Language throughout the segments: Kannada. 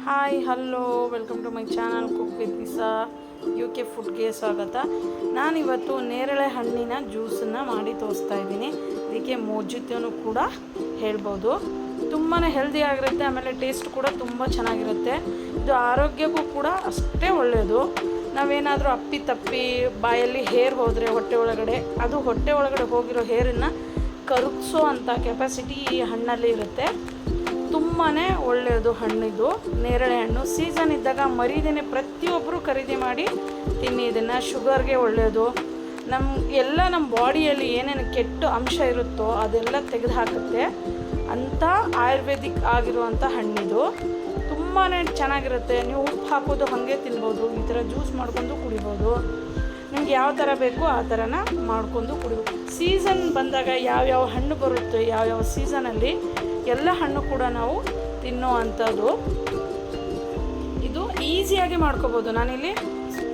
Hi hello welcome to my channel cook with Nisa UK ಫುಡ್ಗೆ ಸ್ವಾಗತ. ನಾನಿವತ್ತು ನೇರಳೆ ಹಣ್ಣಿನ ಜ್ಯೂಸನ್ನು ಮಾಡಿ ತೋರಿಸ್ತಾ ಇದ್ದೀನಿ. ಇದಕ್ಕೆ ಮೊಜಿತೋನು ಕೂಡ ಹೇಳ್ಬೋದು. ತುಂಬಾ ಹೆಲ್ದಿ ಆಗಿರುತ್ತೆ, ಆಮೇಲೆ ಟೇಸ್ಟ್ ಕೂಡ ತುಂಬ ಚೆನ್ನಾಗಿರುತ್ತೆ. ಇದು ಆರೋಗ್ಯಕ್ಕೂ ಕೂಡ ಅಷ್ಟೇ ಒಳ್ಳೆಯದು. ನಾವೇನಾದರೂ ಅಪ್ಪಿ ತಪ್ಪಿ ಬಾಯಲ್ಲಿ ಹೇರ್ ಹೋದರೆ ಹೊಟ್ಟೆ ಒಳಗಡೆ, ಅದು ಹೊಟ್ಟೆ ಒಳಗಡೆ ಹೋಗಿರೋ ಹೇರನ್ನು ಕರಗಿಸೋ ಅಂಥ ಕೆಪಾಸಿಟಿ ಈ ಹಣ್ಣಲ್ಲಿ ಇರುತ್ತೆ. ತುಂಬಾ ಒಳ್ಳೆಯದು ಹಣ್ಣಿದು. ನೇರಳೆ ಹಣ್ಣು ಸೀಸನ್ ಇದ್ದಾಗ ಮರಿದೇನೆ ಪ್ರತಿಯೊಬ್ಬರು ಖರೀದಿ ಮಾಡಿ ತಿನ್ನಿ. ಇದನ್ನು ಶುಗರ್ಗೆ ಒಳ್ಳೆಯದು. ನಮ್ಮ ಬಾಡಿಯಲ್ಲಿ ಏನೇನು ಕೆಟ್ಟ ಅಂಶ ಇರುತ್ತೋ ಅದೆಲ್ಲ ತೆಗೆದು ಹಾಕುತ್ತೆ ಅಂಥ ಆಯುರ್ವೇದಿಕ್ ಆಗಿರುವಂಥ ಹಣ್ಣಿದು. ತುಂಬಾ ಚೆನ್ನಾಗಿರುತ್ತೆ. ನೀವು ಉಪ್ಪು ಹಾಕೋದು ಹಾಗೆ ತಿನ್ಬೋದು, ಈ ಥರ ಜ್ಯೂಸ್ ಮಾಡ್ಕೊಂಡು ಕುಡಿಬೋದು. ನಿಮ್ಗೆ ಯಾವ ಥರ ಬೇಕೋ ಆ ಥರನ ಮಾಡ್ಕೊಂಡು ಕುಡಿಬೋದು. ಸೀಸನ್ ಬಂದಾಗ ಯಾವ್ಯಾವ ಹಣ್ಣು ಬರುತ್ತೆ, ಯಾವ್ಯಾವ ಸೀಸನಲ್ಲಿ ಎಲ್ಲ ಹಣ್ಣು ಕೂಡ ನಾವು ತಿನ್ನೋ ಅಂಥದ್ದು. ಇದು ಈಸಿಯಾಗಿ ಮಾಡ್ಕೋಬೋದು. ನಾನಿಲ್ಲಿ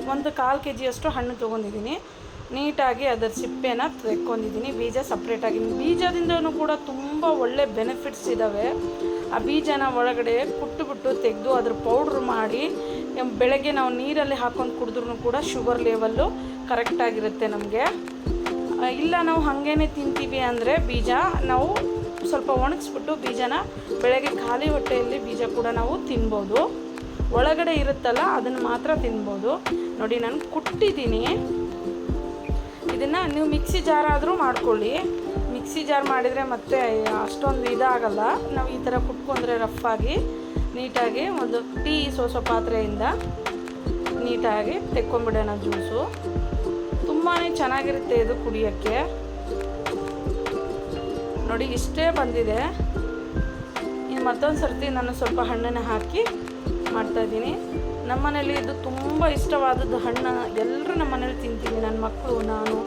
1/4 kg ಹಣ್ಣು ತೊಗೊಂಡಿದ್ದೀನಿ. ನೀಟಾಗಿ ಅದರ ಸಿಪ್ಪೆನ ತೆಕ್ಕೊಂಡಿದ್ದೀನಿ. ಬೀಜ ಸಪ್ರೇಟಾಗಿ. ಬೀಜದಿಂದನೂ ಕೂಡ ತುಂಬ ಒಳ್ಳೆ ಬೆನಿಫಿಟ್ಸ್ ಇದ್ದಾವೆ. ಆ ಬೀಜನ ಒಳಗಡೆ ಕುಟ್ಟುಬಿಟ್ಟು ತೆಗೆದು ಅದ್ರ ಪೌಡ್ರ್ ಮಾಡಿ ಬೆಳಗ್ಗೆ ನಾವು ನೀರಲ್ಲಿ ಹಾಕ್ಕೊಂಡು ಕುಡಿದ್ರೂ ಕೂಡ ಶುಗರ್ ಲೆವೆಲ್ಲು ಕರೆಕ್ಟಾಗಿರುತ್ತೆ ನಮಗೆ. ಇಲ್ಲ ನಾವು ಹಾಗೇ ತಿಂತೀವಿ ಅಂದರೆ ಬೀಜ ನಾವು ಸ್ವಲ್ಪ ಒಣಗಿಸ್ಬಿಟ್ಟು ಬೀಜನ ಬೆಳಗ್ಗೆ ಖಾಲಿ ಹೊಟ್ಟೆಯಲ್ಲಿ ಬೀಜ ಕೂಡ ನಾವು ತಿನ್ಬೋದು. ಒಳಗಡೆ ಇರುತ್ತಲ್ಲ ಅದನ್ನು ಮಾತ್ರ ತಿನ್ಬೋದು. ನೋಡಿ ನಾನು ಕುಟ್ಟಿದ್ದೀನಿ. ಇದನ್ನು ನೀವು ಮಿಕ್ಸಿ ಜಾರ್ ಆದರೂ ಮಾಡ್ಕೊಳ್ಳಿ. ಮಿಕ್ಸಿ ಜಾರ್ ಮಾಡಿದರೆ ಮತ್ತೆ ಅಷ್ಟೊಂದು ಇದಾಗಲ್ಲ. ನಾವು ಈ ಥರ ಕುಟ್ಕೊಂಡ್ರೆ ರಫಾಗಿ ನೀಟಾಗಿ ಒಂದು ಟೀ ಸೋಸೋ ಪಾತ್ರೆಯಿಂದ ನೀಟಾಗಿ ತೆಕ್ಕೊಂಬಿಡೋಣ ಜ್ಯೂಸು. ತುಂಬಾ ಚೆನ್ನಾಗಿರುತ್ತೆ ಇದು ಕುಡಿಯೋಕ್ಕೆ. ನೋಡಿ ಇಷ್ಟೇ ಬಂದಿದೆ. ಇನ್ನು ಮತ್ತೊಂದು ಸರ್ತಿ ನಾನು ಸ್ವಲ್ಪ ಹಣ್ಣನ್ನು ಹಾಕಿ ಮಾಡ್ತಾಯಿದ್ದೀನಿ. ನಮ್ಮನೇಲಿ ಇದು ತುಂಬ ಇಷ್ಟವಾದದ್ದು ಹಣ್ಣು. ಎಲ್ಲರೂ ನಮ್ಮನೇಲಿ ತಿಂತೀವಿ, ನನ್ನ ಮಕ್ಕಳು, ನಾನು.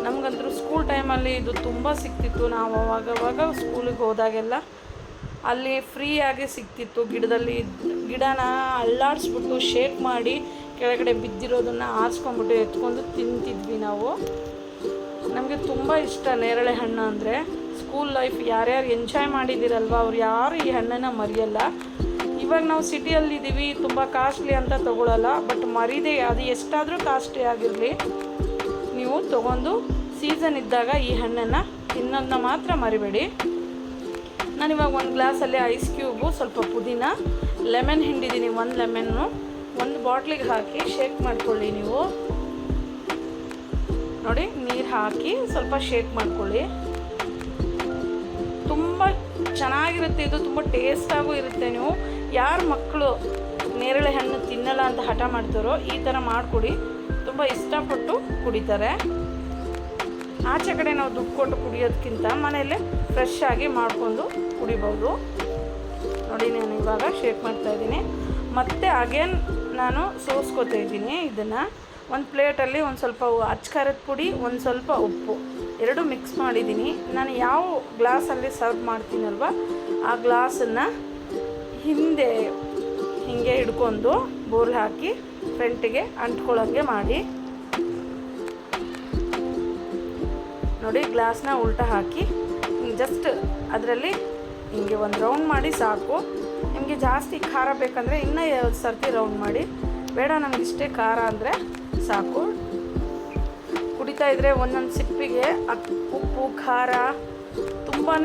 ನಮಗಂತೂ ಸ್ಕೂಲ್ ಟೈಮಲ್ಲಿ ಇದು ತುಂಬ ಸಿಗ್ತಿತ್ತು. ನಾವು ಅವಾಗವಾಗ ಸ್ಕೂಲಿಗೆ ಹೋದಾಗೆಲ್ಲ ಅಲ್ಲಿ ಫ್ರೀಯಾಗಿ ಸಿಗ್ತಿತ್ತು. ಗಿಡನ ಅಲ್ಲಾಡಿಸ್ಬಿಟ್ಟು ಶೇಕ್ ಮಾಡಿ ಕೆಳಗಡೆ ಬಿದ್ದಿರೋದನ್ನು ಆರಿಸ್ಕೊಂಡ್ಬಿಟ್ಟು ಎತ್ಕೊಂಡು ತಿಂತಿದ್ವಿ ನಾವು. ನಮಗೆ ತುಂಬ ಇಷ್ಟ ನೇರಳೆ ಹಣ್ಣು ಅಂದರೆ. ಸ್ಕೂಲ್ ಲೈಫ್ ಯಾರ್ಯಾರು ಎಂಜಾಯ್ ಮಾಡಿದ್ದೀರಲ್ವ ಅವ್ರು ಯಾರು ಈ ಹಣ್ಣನ್ನು ಮರೆಯಲ್ಲ. ಇವಾಗ ನಾವು ಸಿಟಿಯಲ್ಲಿದ್ದೀವಿ, ತುಂಬ ಕಾಸ್ಟ್ಲಿ ಅಂತ ತೊಗೊಳಲ್ಲ. ಬಟ್ ಮರಿದೆ ಅದು ಎಷ್ಟಾದರೂ ಕಾಸ್ಟ್ಲಿ ಆಗಿರಲಿ, ನೀವು ತೊಗೊಂಡು ಸೀಸನ್ ಇದ್ದಾಗ ಈ ಹಣ್ಣನ್ನು ತಿನ್ನೋದನ್ನ ಮಾತ್ರ ಮರಿಬೇಡಿ. ನಾನಿವಾಗ ಒಂದು ಗ್ಲಾಸಲ್ಲಿ ಐಸ್ ಕ್ಯೂಬು, ಸ್ವಲ್ಪ ಪುದೀನ, ಲೆಮನ್ ಹಿಂಡಿದ್ದೀನಿ. 1 ಲೆಮನ್ನು ಒಂದು ಬಾಟ್ಲಿಗೆ ಹಾಕಿ ಶೇಕ್ ಮಾಡ್ಕೊಳ್ಳಿ. ನೀವು ನೋಡಿ ನೀರು ಹಾಕಿ ಸ್ವಲ್ಪ ಶೇಕ್ ಮಾಡ್ಕೊಳ್ಳಿ. ತುಂಬ ಚೆನ್ನಾಗಿರುತ್ತೆ ಇದು. ತುಂಬ ಟೇಸ್ಟಾಗೂ ಇರುತ್ತೆ. ನೀವು ಯಾರು ಮಕ್ಕಳು ನೇರಳೆ ಹಣ್ಣು ತಿನ್ನಲ್ಲ ಅಂತ ಹಠ ಮಾಡ್ತಾರೋ ಈ ಥರ ಮಾಡಿಕೊಡಿ. ತುಂಬ ಇಷ್ಟಪಟ್ಟು ಕುಡಿತಾರೆ. ಆಚೆ ಕಡೆ ನಾವು ದುಡ್ಡು ಕೊಟ್ಟು ಕುಡಿಯೋದಕ್ಕಿಂತ ಮನೆಯಲ್ಲೇ ಫ್ರೆಶ್ ಆಗಿ ಮಾಡಿಕೊಂಡು ಕುಡಿಬೋದು. ನೋಡಿ ನಾನು ಇವಾಗ ಶೇಕ್ ಮಾಡ್ತಾಯಿದ್ದೀನಿ. ಮತ್ತು ಅಗೇನ್ ನಾನು ಸೋಸ್ಕೋತಾ ಇದ್ದೀನಿ. ಇದನ್ನು ಒಂದು ಪ್ಲೇಟಲ್ಲಿ ಒಂದು ಸ್ವಲ್ಪ ಅಚ್ಕಾರದ ಪುಡಿ, ಒಂದು ಸ್ವಲ್ಪ ಉಪ್ಪು ಎರಡು ಮಿಕ್ಸ್ ಮಾಡಿದ್ದೀನಿ. ನಾನು ಯಾವ ಗ್ಲಾಸಲ್ಲಿ ಸರ್ವ್ ಮಾಡ್ತೀನಲ್ವ ಆ ಗ್ಲಾಸನ್ನು ಹಿಂದೆ ಹೀಗೆ ಹಿಡ್ಕೊಂಡು ಬೋಲ್ ಹಾಕಿ ಫ್ರಂಟಿಗೆ ಅಂಟ್ಕೊಳ್ಳೋಂಗೆ ಮಾಡಿ. ನೋಡಿ ಗ್ಲಾಸ್ನ ಉಲ್ಟಾ ಹಾಕಿ ಜಸ್ಟ್ ಅದರಲ್ಲಿ ಹಿಂಗೆ ಒಂದು ರೌಂಡ್ ಮಾಡಿ ಸಾಕು. ನಿಮಗೆ ಜಾಸ್ತಿ ಖಾರ ಬೇಕಂದರೆ ಇನ್ನೂ 2 ಸರ್ತಿ ರೌಂಡ್ ಮಾಡಿ. ಬೇಡ ನಮಗಿಷ್ಟೇ ಖಾರ ಅಂದರೆ ಸಾಕು. ಕುಡಿತಾ ಇದ್ದರೆ ಒಂದೊಂದು ಸಿಪ್ಪಿಗೆ ಉಪ್ಪು ಖಾರ ತುಂಬಾ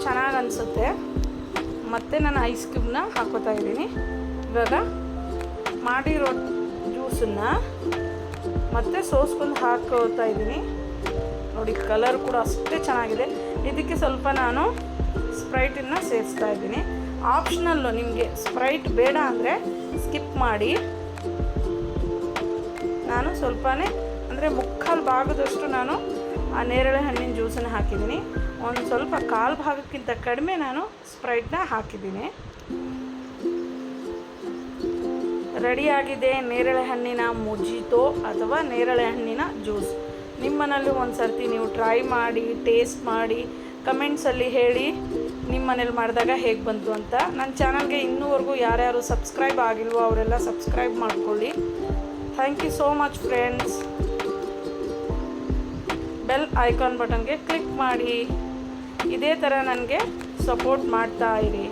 ಚೆನ್ನಾಗಿ ಅನಿಸುತ್ತೆ. ಮತ್ತು ನಾನು ಐಸ್ ಕ್ಯೂಬ್ನ ಹಾಕೋತಾ ಇದ್ದೀನಿ. ಇವಾಗ ಮಾಡಿರೋ ಜ್ಯೂಸನ್ನು ಮತ್ತೆ ಸೋಸ್ಕೊಂಡು ಹಾಕೋತಾ ಇದ್ದೀನಿ. ನೋಡಿ ಕಲರ್ ಕೂಡ ಅಷ್ಟೇ ಚೆನ್ನಾಗಿದೆ. ಇದಕ್ಕೆ ಸ್ವಲ್ಪ ನಾನು ಸ್ಪ್ರೈಟನ್ನು ಸೇರಿಸ್ತಾ ಇದ್ದೀನಿ. ಆಪ್ಷನಲ್ಲು, ನಿಮಗೆ ಸ್ಪ್ರೈಟ್ ಬೇಡ ಅಂದರೆ ಸ್ಕಿಪ್ ಮಾಡಿ. ನಾನು ಸ್ವಲ್ಪನೇ ಅಂದರೆ 3/4 ಭಾಗದಷ್ಟು ನಾನು ಆ ನೇರಳೆ ಹಣ್ಣಿನ ಜ್ಯೂಸನ್ನು ಹಾಕಿದ್ದೀನಿ. ಒಂದು ಸ್ವಲ್ಪ 1/4 ಭಾಗಕ್ಕಿಂತ ಕಡಿಮೆ ನಾನು ಸ್ಪ್ರೈಟ್ನ ಹಾಕಿದ್ದೀನಿ. ರೆಡಿಯಾಗಿದೆ ನೇರಳೆ ಹಣ್ಣಿನ ಮೊಜಿತೋ ಅಥವಾ ನೇರಳೆ ಹಣ್ಣಿನ ಜ್ಯೂಸ್. ನಿಮ್ಮನೇಲಿ ಒಂದು ಸರ್ತಿ ನೀವು ಟ್ರೈ ಮಾಡಿ, ಟೇಸ್ಟ್ ಮಾಡಿ, ಕಮೆಂಟ್ಸಲ್ಲಿ ಹೇಳಿ ನಿಮ್ಮ ಮನೇಲಿ ಮಾಡಿದಾಗ ಹೇಗೆ ಬಂತು ಅಂತ. ನನ್ನ ಚಾನಲ್ಗೆ ಇನ್ನೂವರೆಗೂ ಯಾರ್ಯಾರು ಸಬ್ಸ್ಕ್ರೈಬ್ ಆಗಿಲ್ವೋ ಅವರೆಲ್ಲ ಸಬ್ಸ್ಕ್ರೈಬ್ ಮಾಡ್ಕೊಳ್ಳಿ. Thank you so much friends. Bell icon ಬಟನ್ಗೆ ಕ್ಲಿಕ್ ಮಾಡಿ. ಇದೇ ಥರ ನನಗೆ ಸಪೋರ್ಟ್ ಮಾಡ್ತಾ ಇರಿ.